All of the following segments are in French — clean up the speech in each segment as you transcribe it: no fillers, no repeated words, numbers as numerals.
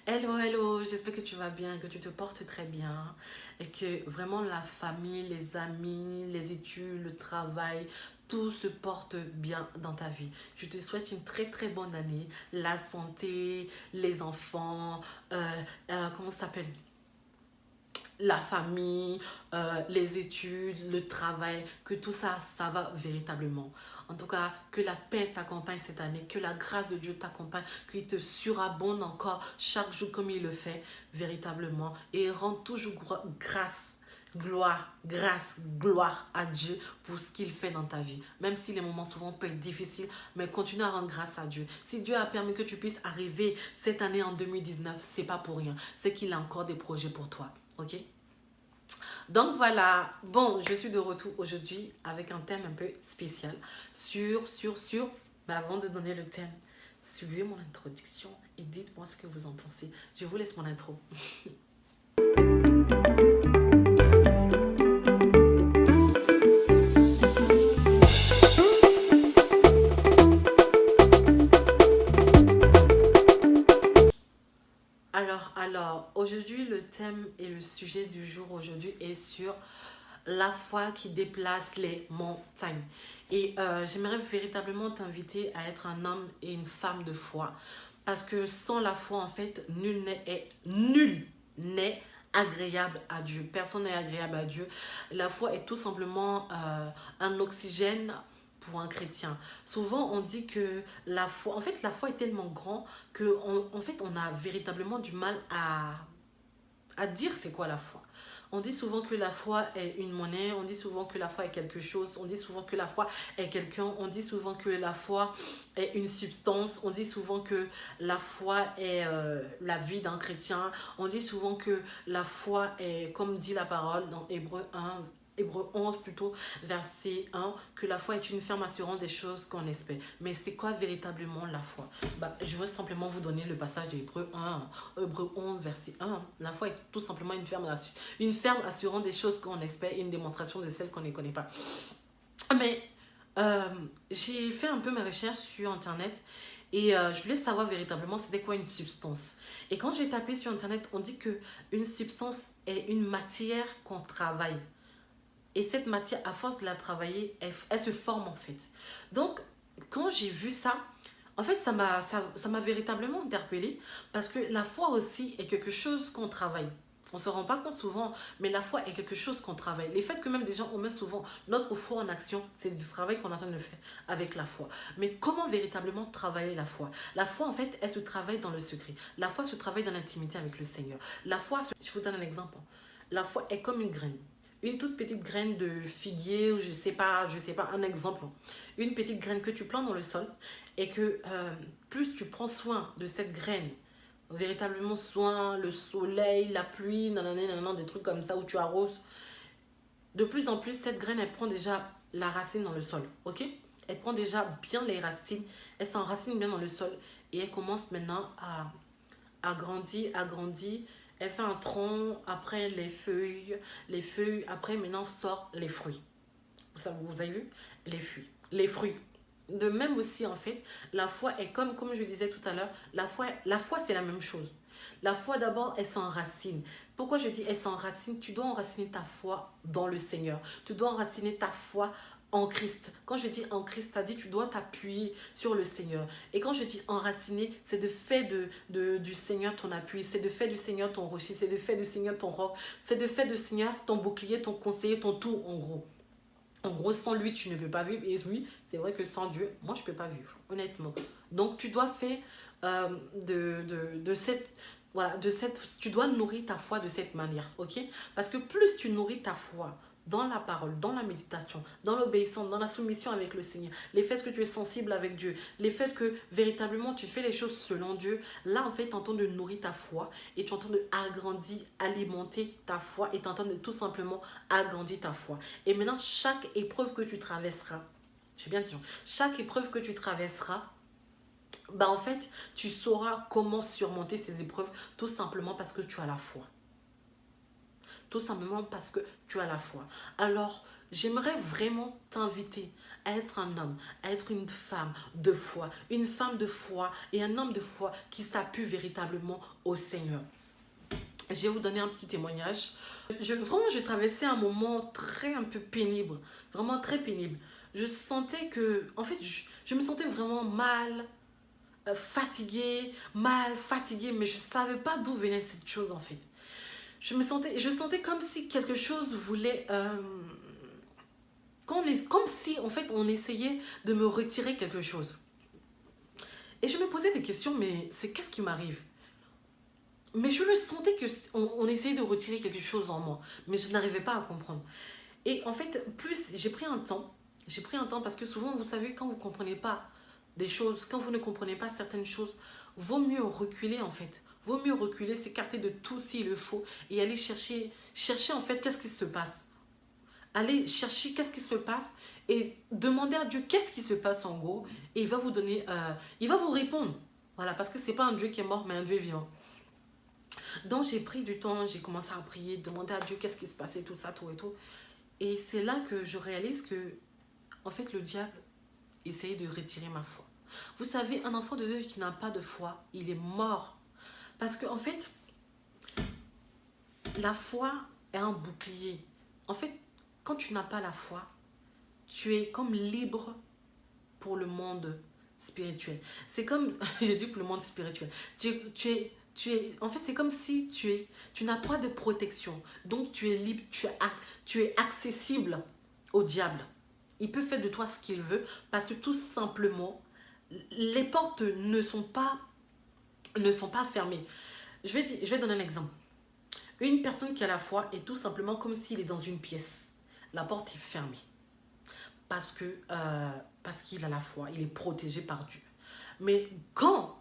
Hello, hello, j'espère que tu vas bien, que tu te portes très bien et que vraiment la famille, les amis, les études, le travail, tout se porte bien dans ta vie. Je te souhaite une très très bonne année, la santé, les enfants, comment ça s'appelle? La famille, les études, le travail, que tout ça, ça va véritablement. En tout cas, que la paix t'accompagne cette année, que la grâce de Dieu t'accompagne, qu'il te surabonde encore chaque jour comme il le fait véritablement. Et rend toujours grâce, gloire à Dieu pour ce qu'il fait dans ta vie. Même si les moments souvent peuvent être difficiles, mais continue à rendre grâce à Dieu. Si Dieu a permis que tu puisses arriver cette année en 2019, c'est pas pour rien. C'est qu'il a encore des projets pour toi. Ok? Donc voilà, bon, je suis de retour aujourd'hui avec un thème un peu spécial mais avant de donner le thème, suivez mon introduction et dites-moi ce que vous en pensez. Je vous laisse mon intro. Aujourd'hui, le thème et le sujet du jour aujourd'hui est sur la foi qui déplace les montagnes. Et j'aimerais véritablement t'inviter à être un homme et une femme de foi. Parce que sans la foi, en fait, nul n'est agréable à Dieu. Personne n'est agréable à Dieu. La foi est tout simplement un oxygène pour un chrétien. Souvent, on dit que la foi, en fait, la foi est tellement grand que, en fait, on a véritablement du mal à dire c'est quoi la foi. On dit souvent que la foi est une monnaie, on dit souvent que la foi est quelque chose, on dit souvent que la foi est quelqu'un, on dit souvent que la foi est une substance, on dit souvent que la foi est la vie d'un chrétien, on dit souvent que la foi est, comme dit la parole dans Hébreu 11 plutôt, verset 1, que la foi est une ferme assurance des choses qu'on espère. Mais c'est quoi véritablement la foi? Je veux simplement vous donner le passage de Hébreu 11, verset 1. La foi est tout simplement une ferme assurant des choses qu'on espère et une démonstration de celles qu'on ne connaît pas. Mais euh, j'ai fait un peu mes recherches sur Internet et je voulais savoir véritablement c'était quoi une substance. Et quand j'ai tapé sur Internet, on dit que une substance est une matière qu'on travaille. Et cette matière, à force de la travailler, elle se forme en fait. Donc, quand j'ai vu ça, en fait, ça m'a véritablement interpellée parce que la foi aussi est quelque chose qu'on travaille. On ne se rend pas compte souvent, mais la foi est quelque chose qu'on travaille. Les faits que même des gens, on met souvent notre foi en action, c'est du travail qu'on est en train de faire avec la foi. Mais comment véritablement travailler la foi? La foi, en fait, elle se travaille dans le secret. La foi se travaille dans l'intimité avec le Seigneur. Je vous donne un exemple. La foi est comme une graine, une toute petite graine de figuier ou je sais pas, un exemple. Une petite graine que tu plantes dans le sol et que plus tu prends soin de cette graine, véritablement soin, le soleil, la pluie, nanana, des trucs comme ça où tu arroses, de plus en plus cette graine elle prend déjà la racine dans le sol, ok? Elle prend déjà bien les racines, elle s'enracine bien dans le sol et elle commence maintenant à grandir, à grandir. Elle fait un tronc, après les feuilles, après maintenant sort les fruits. Vous avez vu? Les fruits. De même aussi, en fait, la foi est comme je disais tout à l'heure, la foi c'est la même chose. La foi d'abord, elle s'enracine. Pourquoi je dis elle s'enracine? Tu dois enraciner ta foi dans le Seigneur. Tu dois enraciner ta foi en Christ. Quand je dis en Christ, c'est-à-dire tu dois t'appuyer sur le Seigneur. Et quand je dis enraciner, c'est de faire du Seigneur ton appui, c'est de faire du Seigneur ton rocher, c'est de faire du Seigneur ton roc, c'est de faire du Seigneur ton bouclier, ton conseiller, ton tout en gros. En gros, sans lui, tu ne peux pas vivre. Et oui, c'est vrai que sans Dieu, moi, je ne peux pas vivre, honnêtement. Donc, tu dois faire de cette... Voilà, tu dois nourrir ta foi de cette manière, ok? Parce que plus tu nourris ta foi dans la parole, dans la méditation, dans l'obéissance, dans la soumission avec le Seigneur, les faits que tu es sensible avec Dieu, les faits que véritablement tu fais les choses selon Dieu, là en fait tu es en train de nourrir ta foi et tu es en train de agrandir, alimenter ta foi et tu es en train de tout simplement agrandir ta foi. Et maintenant chaque épreuve que tu traverseras, j'ai bien dit, chaque épreuve que tu traverseras, en fait tu sauras comment surmonter ces épreuves tout simplement parce que tu as la foi. Tout simplement parce que tu as la foi. Alors, j'aimerais vraiment t'inviter à être un homme, à être une femme de foi et un homme de foi qui s'appuie véritablement au Seigneur. Je vais vous donner un petit témoignage. Vraiment, je traversais un moment un peu pénible, vraiment très pénible. Je sentais que, en fait, je me sentais vraiment fatiguée, mais je ne savais pas d'où venait cette chose en fait. Je sentais comme si quelque chose voulait, comme si en fait on essayait de me retirer quelque chose. Et je me posais des questions, mais c'est qu'est-ce qui m'arrive? Mais je le sentais que on essayait de retirer quelque chose en moi, mais je n'arrivais pas à comprendre. Et en fait, plus j'ai pris un temps parce que souvent, vous savez, quand vous ne comprenez pas des choses, quand vous ne comprenez pas certaines choses, vaut mieux reculer en fait. Vaut mieux reculer, s'écarter de tout s'il le faut et aller chercher en fait qu'est-ce qui se passe. Aller chercher qu'est-ce qui se passe et demander à Dieu qu'est-ce qui se passe en gros et il va vous donner, il va vous répondre. Voilà, parce que c'est pas un Dieu qui est mort, mais un Dieu vivant. Donc j'ai pris du temps, j'ai commencé à prier, demander à Dieu qu'est-ce qui se passait, tout ça, tout et tout. Et c'est là que je réalise que, en fait, le diable essayait de retirer ma foi. Vous savez, un enfant de Dieu qui n'a pas de foi, il est mort. Parce que, en fait, la foi est un bouclier. En fait, quand tu n'as pas la foi, tu es comme libre pour le monde spirituel. C'est comme, j'ai dit pour le monde spirituel. En fait, c'est comme si tu n'as pas de protection. Donc, tu es libre, tu es accessible au diable. Il peut faire de toi ce qu'il veut parce que tout simplement, les portes ne sont pas fermées. Je vais donner un exemple. Une personne qui a la foi est tout simplement comme s'il est dans une pièce. La porte est fermée parce qu'il a la foi, il est protégé par Dieu. Mais quand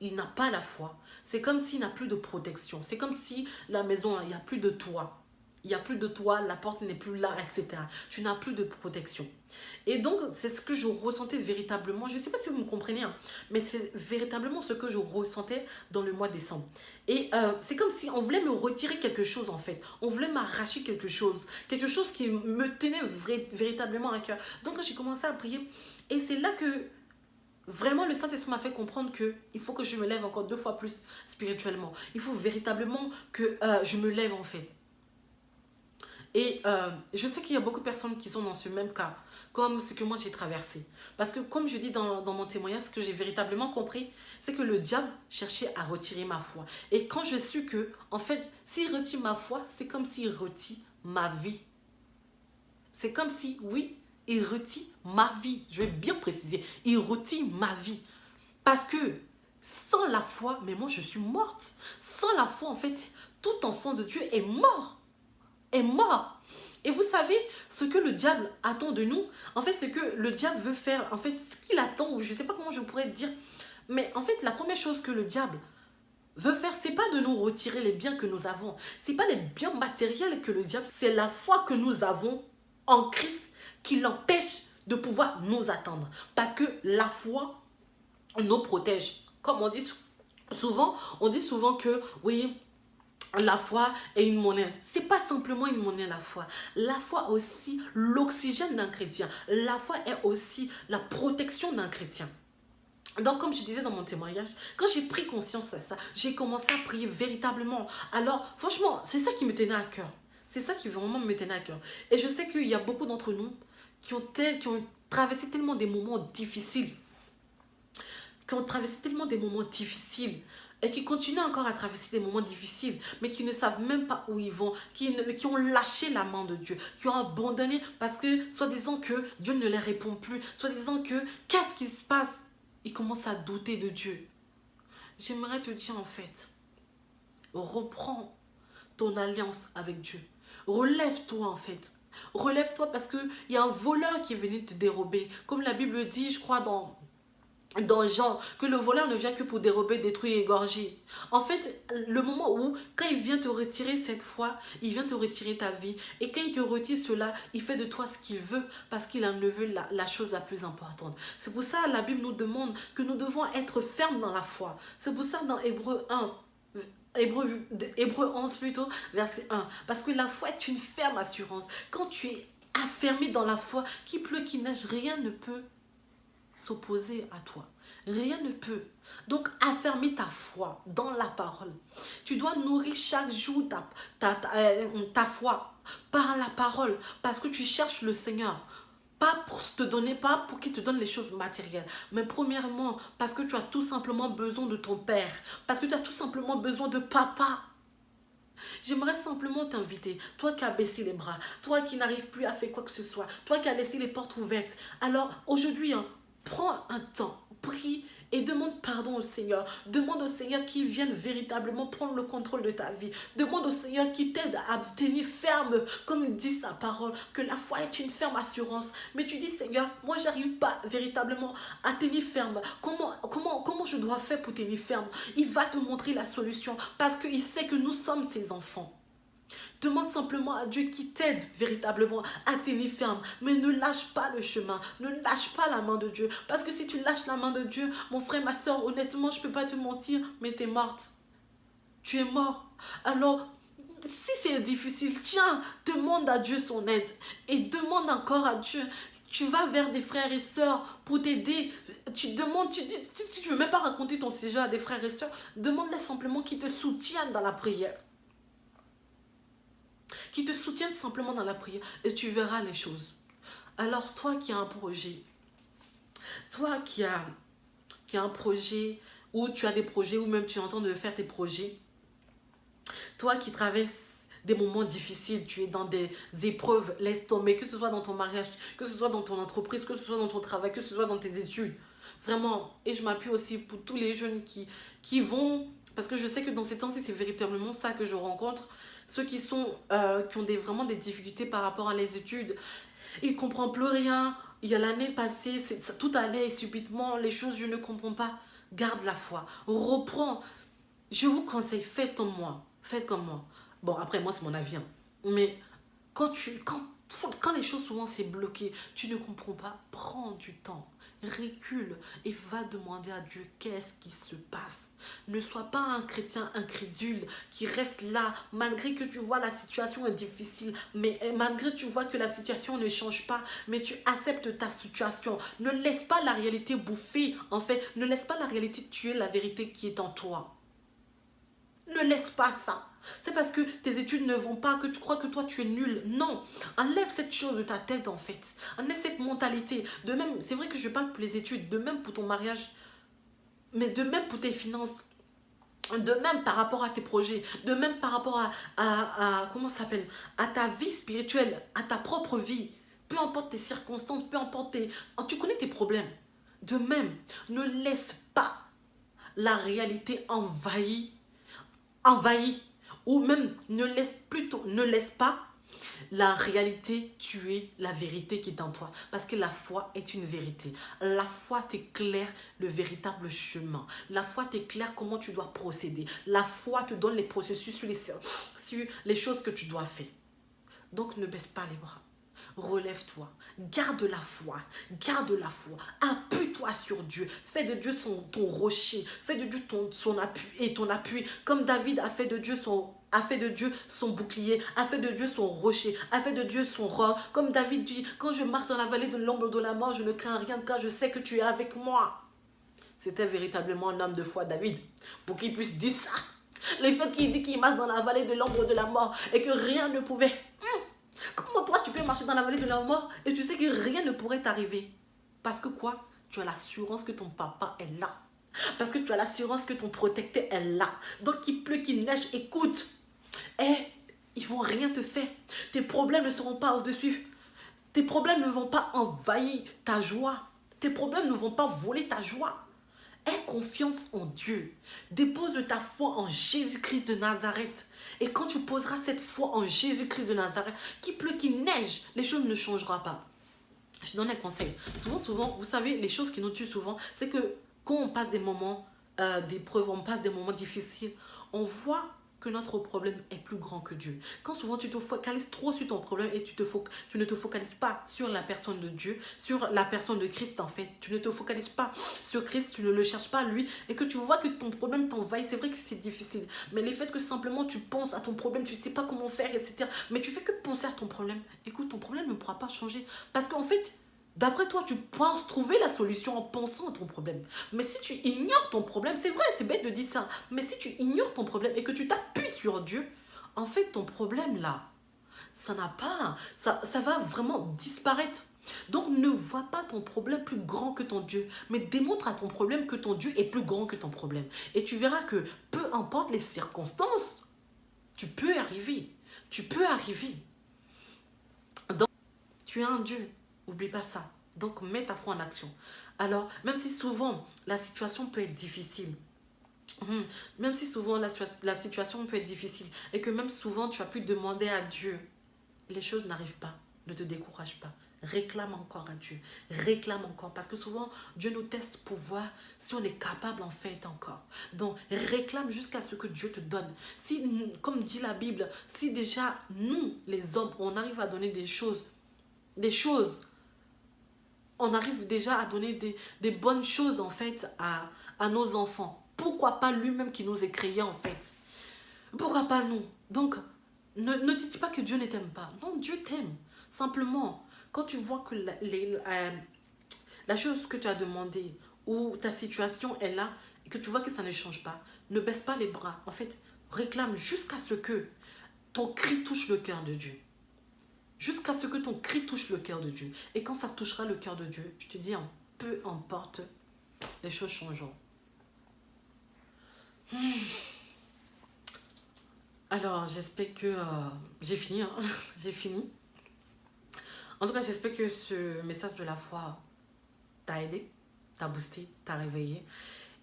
il n'a pas la foi, c'est comme s'il n'a plus de protection. C'est comme si la maison, il n'y a plus de toit. Il n'y a plus de toit, la porte n'est plus là, etc. Tu n'as plus de protection. Et donc, c'est ce que je ressentais véritablement. Je ne sais pas si vous me comprenez, hein, mais c'est véritablement ce que je ressentais dans le mois de décembre. Et c'est comme si on voulait me retirer quelque chose, en fait. On voulait m'arracher quelque chose qui me tenait véritablement à cœur. Donc, j'ai commencé à prier. Et c'est là que vraiment, le Saint-Esprit m'a fait comprendre que il faut que je me lève encore 2 fois plus spirituellement. Il faut véritablement que je me lève en fait. Et je sais qu'il y a beaucoup de personnes qui sont dans ce même cas, comme ce que moi j'ai traversé. Parce que comme je dis dans mon témoignage, ce que j'ai véritablement compris, c'est que le diable cherchait à retirer ma foi. Et quand je suis que, en fait, s'il retire ma foi, c'est comme s'il retire ma vie. C'est comme si, oui, il retire ma vie. Je vais bien préciser. Il retire ma vie. Parce que sans la foi, mais moi je suis morte. Sans la foi, en fait, tout enfant de Dieu est mort. Est mort. Et vous savez ce que le diable attend de nous? En fait, c'est que le diable veut faire, en fait, ce qu'il attend, ou je ne sais pas comment je pourrais dire, mais en fait, la première chose que le diable veut faire, c'est pas de nous retirer les biens que nous avons. C'est pas les biens matériels que le diable, c'est la foi que nous avons en Christ qui l'empêche de pouvoir nous attendre. Parce que la foi nous protège. Comme on dit souvent que oui, la foi est une monnaie. C'est pas simplement une monnaie, la foi. La foi est aussi l'oxygène d'un chrétien. La foi est aussi la protection d'un chrétien. Donc, comme je disais dans mon témoignage, quand j'ai pris conscience de ça, j'ai commencé à prier véritablement. Alors, franchement, c'est ça qui me tenait à cœur. C'est ça qui vraiment me tenait à cœur. Et je sais qu'il y a beaucoup d'entre nous qui ont traversé tellement des moments difficiles, et qui continuent encore à traverser des moments difficiles, mais qui ne savent même pas où ils vont, qui ont lâché la main de Dieu, qui ont abandonné parce que, soi-disant que Dieu ne les répond plus, soi-disant que, qu'est-ce qui se passe? Ils commencent à douter de Dieu. J'aimerais te dire en fait, reprends ton alliance avec Dieu. Relève-toi en fait. Relève-toi parce qu'il y a un voleur qui est venu te dérober. Comme la Bible dit, je crois, dans Jean, que le voleur ne vient que pour dérober, détruire et égorger. En fait, le moment où, quand il vient te retirer cette foi, il vient te retirer ta vie. Et quand il te retire cela, il fait de toi ce qu'il veut, parce qu'il en veut la chose la plus importante. C'est pour ça que la Bible nous demande que nous devons être fermes dans la foi. C'est pour ça dans Hébreu 11 plutôt, verset 1. Parce que la foi est une ferme assurance. Quand tu es affermi dans la foi, qu'il pleut, qu'il neige, rien ne peut s'opposer à toi. Rien ne peut. Donc, affermis ta foi dans la parole. Tu dois nourrir chaque jour ta foi par la parole, parce que tu cherches le Seigneur. Pas pour te donner, pas pour qu'il te donne les choses matérielles, mais premièrement, parce que tu as tout simplement besoin de ton Père, parce que tu as tout simplement besoin de papa. J'aimerais simplement t'inviter, toi qui as baissé les bras, toi qui n'arrives plus à faire quoi que ce soit, toi qui as laissé les portes ouvertes. Alors aujourd'hui, prends un temps, prie et demande pardon au Seigneur. Demande au Seigneur qu'il vienne véritablement prendre le contrôle de ta vie. Demande au Seigneur qu'il t'aide à tenir ferme, comme dit sa parole, que la foi est une ferme assurance. Mais tu dis, Seigneur, moi j'arrive pas véritablement à tenir ferme. Comment je dois faire pour tenir ferme? Il va te montrer la solution parce qu'il sait que nous sommes ses enfants. Demande simplement à Dieu qui t'aide véritablement à tenir ferme. Mais ne lâche pas le chemin. Ne lâche pas la main de Dieu. Parce que si tu lâches la main de Dieu, mon frère, ma soeur, honnêtement, je ne peux pas te mentir, mais tu es morte. Tu es mort. Alors, si c'est difficile, tiens, demande à Dieu son aide. Et demande encore à Dieu. Tu vas vers des frères et sœurs pour t'aider. Tu demandes, tu ne veux même pas raconter ton sujet à des frères et sœurs, demande-les simplement qu'ils te soutiennent dans la prière. Qui te soutiennent simplement dans la prière et tu verras les choses. Alors toi qui as un projet, toi qui as un projet ou tu as des projets ou même tu es en train de faire tes projets, toi qui traverses des moments difficiles, tu es dans des épreuves, laisse tomber, que ce soit dans ton mariage, que ce soit dans ton entreprise, que ce soit dans ton travail, que ce soit dans tes études. Vraiment, et je m'appuie aussi pour tous les jeunes qui vont, parce que je sais que dans ces temps-ci, c'est véritablement ça que je rencontre. Ceux qui ont vraiment des difficultés par rapport à les études, ils ne comprennent plus rien. Il y a l'année passée, tout allait et subitement, les choses, je ne comprends pas. Garde la foi, reprends. Je vous conseille, faites comme moi. Faites comme moi. Bon, après, moi, c'est mon avis. Mais quand les choses, souvent, c'est bloqué, tu ne comprends pas, prends du temps. Recule et va demander à Dieu qu'est-ce qui se passe. Ne sois pas un chrétien incrédule qui reste là malgré que tu vois la situation est difficile, mais malgré que tu vois que la situation ne change pas, mais tu acceptes ta situation. Ne laisse pas la réalité bouffer, en fait, ne laisse pas la réalité tuer la vérité qui est en toi. Ne laisse pas ça. C'est parce que tes études ne vont pas, que tu crois que toi tu es nul. Non, enlève cette chose de ta tête en fait. Enlève cette mentalité. De même, c'est vrai que je parle pour les études, de même pour ton mariage, mais de même pour tes finances, de même par rapport à tes projets, de même par rapport comment ça s'appelle, à ta vie spirituelle, à ta propre vie. Peu importe tes circonstances, peu importe tu connais tes problèmes. De même, ne laisse pas la réalité envahir, ou même ne laisse pas la réalité tuer la vérité qui est en toi. Parce que la foi est une vérité. La foi t'éclaire le véritable chemin. La foi t'éclaire comment tu dois procéder. La foi te donne les processus sur les choses que tu dois faire. Donc ne baisse pas les bras. Relève-toi, garde la foi, appuie-toi sur Dieu, fais de Dieu ton rocher, fais de Dieu ton appui, comme David a fait de Dieu son bouclier, a fait de Dieu son rocher, a fait de Dieu son roi, comme David dit, quand je marche dans la vallée de l'ombre de la mort, je ne crains rien car je sais que tu es avec moi. C'était véritablement un homme de foi, David, pour qu'il puisse dire ça. Le fait qu'il dit qu'il marche dans la vallée de l'ombre de la mort et que rien ne pouvait... Comment toi tu peux marcher dans la vallée de la mort et tu sais que rien ne pourrait t'arriver? Parce que quoi? Tu as l'assurance que ton papa est là. Parce que tu as l'assurance que ton protecteur est là. Donc qu'il pleut, qu'il neige, écoute. Ils vont rien te faire. Tes problèmes ne seront pas au-dessus. Tes problèmes ne vont pas envahir ta joie. Tes problèmes ne vont pas voler ta joie. Aie confiance en Dieu. Dépose ta foi en Jésus-Christ de Nazareth. Et quand tu poseras cette foi en Jésus-Christ de Nazareth, qu'il pleut, qu'il neige, les choses ne changeront pas. Je donne un conseil. Souvent, vous savez, les choses qui nous tuent souvent, c'est que quand on passe des moments d'épreuve, on passe des moments difficiles, on voit que notre problème est plus grand que Dieu. Quand souvent tu te focalises trop sur ton problème et tu ne te focalises pas sur la personne de Dieu, sur la personne de Christ en fait. Tu ne te focalises pas sur Christ, tu ne le cherches pas lui et que tu vois que ton problème t'envahit. C'est vrai que c'est difficile. Mais le fait que simplement tu penses à ton problème, tu ne sais pas comment faire, etc. Mais tu fais que penser à ton problème. Écoute, ton problème ne pourra pas changer. Parce qu'en fait, d'après toi, tu penses trouver la solution en pensant à ton problème. Mais si tu ignores ton problème, c'est vrai, c'est bête de dire ça, mais si tu ignores ton problème et que tu t'appuies sur Dieu, en fait, ton problème là, ça va vraiment disparaître. Donc, ne vois pas ton problème plus grand que ton Dieu, mais démontre à ton problème que ton Dieu est plus grand que ton problème. Et tu verras que peu importe les circonstances, tu peux arriver. Tu peux arriver. Donc, tu es un Dieu. N'oublie pas ça. Donc, mets ta foi en action. Alors, même si souvent la situation peut être difficile, même si souvent la situation peut être difficile et que même souvent tu as pu demander à Dieu, les choses n'arrivent pas. Ne te décourage pas. Réclame encore à Dieu. Réclame encore. Parce que souvent, Dieu nous teste pour voir si on est capable en fait encore. Donc, réclame jusqu'à ce que Dieu te donne. Si, comme dit la Bible, si déjà nous, les hommes, on arrive à donner des choses, on arrive déjà à donner des bonnes choses en fait à nos enfants. Pourquoi pas lui-même qui nous est créé en fait? Pourquoi pas nous? Donc, ne dites pas que Dieu ne t'aime pas. Non, Dieu t'aime. Simplement, quand tu vois que la chose que tu as demandé ou ta situation est là et que tu vois que ça ne change pas, ne baisse pas les bras. En fait, réclame jusqu'à ce que ton cri touche le cœur de Dieu. Jusqu'à ce que ton cri touche le cœur de Dieu. Et quand ça touchera le cœur de Dieu, je te dis, peu importe, les choses changeront. Alors, j'espère que j'ai fini. Hein. J'ai fini. En tout cas, j'espère que ce message de la foi t'a aidé, t'a boosté, t'a réveillé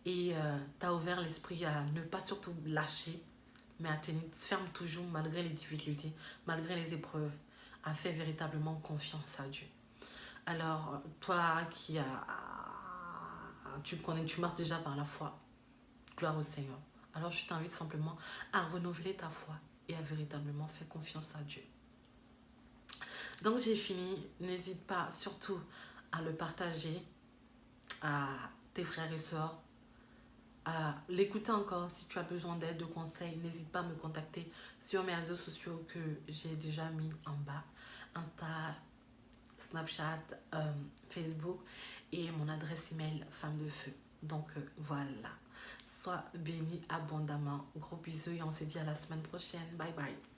et t'a ouvert l'esprit à ne pas surtout lâcher, mais à tenir ferme toujours malgré les difficultés, malgré les épreuves, à faire véritablement confiance à Dieu. Alors, toi qui tu connais, tu marches déjà par la foi, gloire au Seigneur. Alors, je t'invite simplement à renouveler ta foi et à véritablement faire confiance à Dieu. Donc, j'ai fini. N'hésite pas surtout à le partager à tes frères et sœurs, à l'écouter encore. Si tu as besoin d'aide, de conseils, n'hésite pas à me contacter sur mes réseaux sociaux que j'ai déjà mis en bas. Insta, Snapchat, Facebook et mon adresse email Femme de Feu. Donc voilà. Sois béni abondamment. Gros bisous et on se dit à la semaine prochaine. Bye bye.